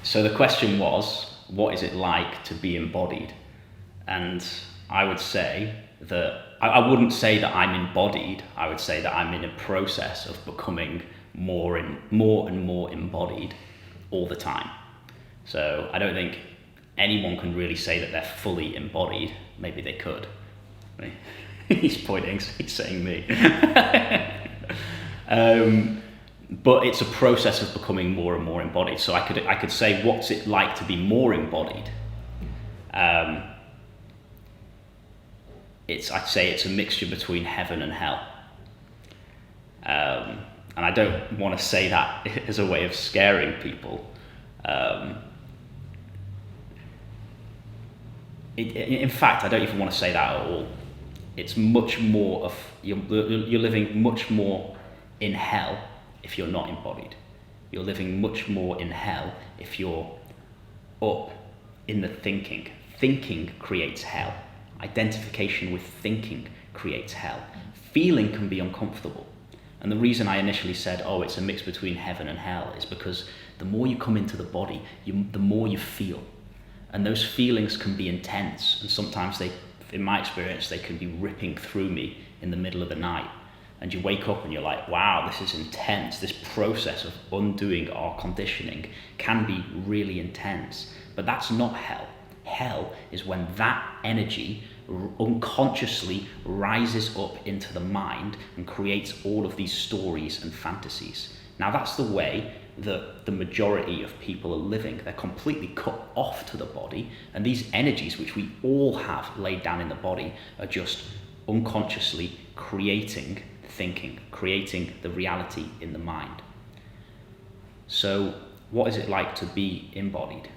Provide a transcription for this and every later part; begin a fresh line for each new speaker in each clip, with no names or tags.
So the question was, what is it like to be embodied? And I would say that, I wouldn't say that I'm embodied, I would say that I'm in a process of becoming more and more embodied all the time. So I don't think anyone can really say that they're fully embodied. Maybe they could. He's pointing, he's saying me. But it's a process of becoming more and more embodied. So I could say, what's it like to be more embodied? I'd say it's a mixture between heaven and hell. And I don't want to say that as a way of scaring people. In fact, I don't even want to say that at all. It's much more of, you're living much more in hell if you're not embodied. You're living much more in hell if you're up in the thinking. Thinking creates hell. Identification with thinking creates hell. Feeling can be uncomfortable. And the reason I initially said, oh, it's a mix between heaven and hell, is because the more you come into the body, the more you feel. And those feelings can be intense, and sometimes they, in my experience, they can be ripping through me in the middle of the night. And you wake up and you're like, wow, this is intense. This process of undoing our conditioning can be really intense. But that's not hell. Hell is when that energy unconsciously rises up into the mind and creates all of these stories and fantasies. Now that's the way that the majority of people are living. They're completely cut off to the body, and these energies, which we all have laid down in the body, are just unconsciously creating thinking, creating the reality in the mind. So what is it like to be embodied,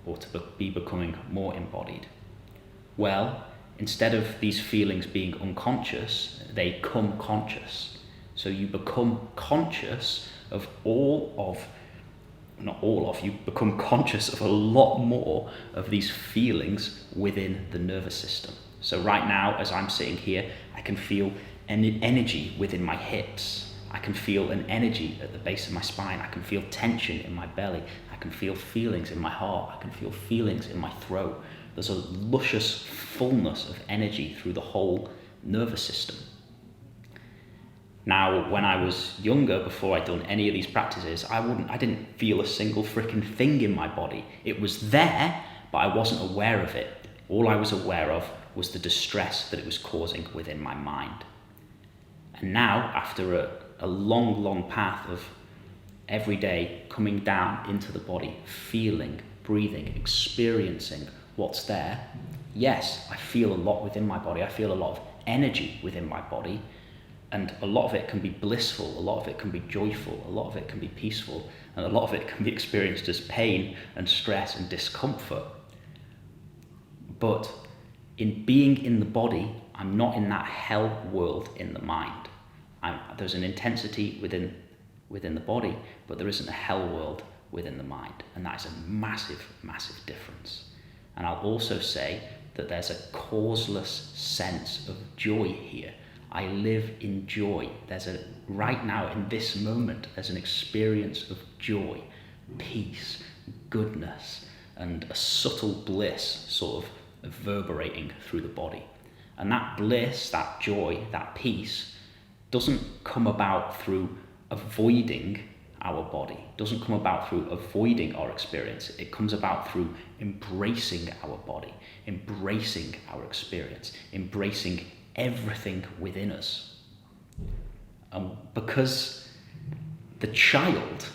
or to be becoming more embodied? Well, instead of these feelings being unconscious, they come conscious. So you become conscious of you become conscious of a lot more of these feelings within the nervous system. So right now, as I'm sitting here, I can feel an energy within my hips. I can feel an energy at the base of my spine. I can feel tension in my belly. I can feel feelings in my heart. I can feel feelings in my throat. There's a luscious fullness of energy through the whole nervous system. Now, when I was younger, before I'd done any of these practices, I didn't feel a single freaking thing in my body. It was there, but I wasn't aware of it. All I was aware of was the distress that it was causing within my mind. And now, after a long path of every day coming down into the body, feeling, breathing, experiencing what's there, yes, I feel a lot within my body. I feel a lot of energy within my body, and a lot of it can be blissful, a lot of it can be joyful, a lot of it can be peaceful, and a lot of it can be experienced as pain and stress and discomfort. But in being in the body, I'm not in that hell world in the mind. There's an intensity within the body, but there isn't a hell world within the mind, and that is a massive difference. And I'll also say that there's a causeless sense of joy here. I live in joy. Right now in this moment, there's an experience of joy, peace, goodness, and a subtle bliss sort of reverberating through the body. And that bliss, that joy, that peace doesn't come about through avoiding our body, doesn't come about through avoiding our experience. It comes about through embracing our body, embracing our experience, embracing everything within us. Because the child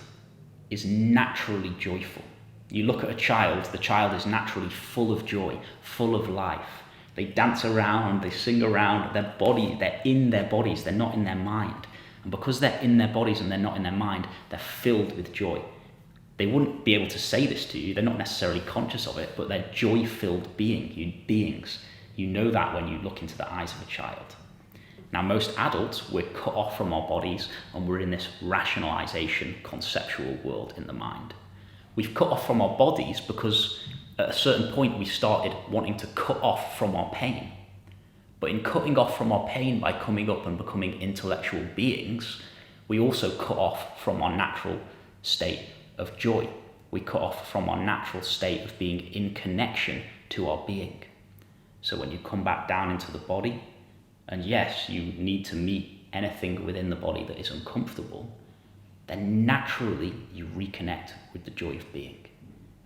is naturally joyful. You look at a child, the child is naturally full of joy, full of life. They dance around, they sing around, they're in their bodies, they're not in their mind. And because they're in their bodies and they're not in their mind, they're filled with joy. They wouldn't be able to say this to you, they're not necessarily conscious of it, but they're joy-filled beings. You know that when you look into the eyes of a child. Now, most adults, we're cut off from our bodies and we're in this rationalization, conceptual world in the mind. We've cut off from our bodies because at a certain point we started wanting to cut off from our pain. But in cutting off from our pain by coming up and becoming intellectual beings, we also cut off from our natural state of joy. we cut off from our natural state of being in connection to our being. So when you come back down into the body, and yes, you need to meet anything within the body that is uncomfortable, then naturally you reconnect with the joy of being,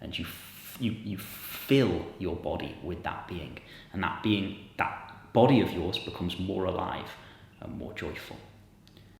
and you fill your body with that being, and that body of yours becomes more alive and more joyful.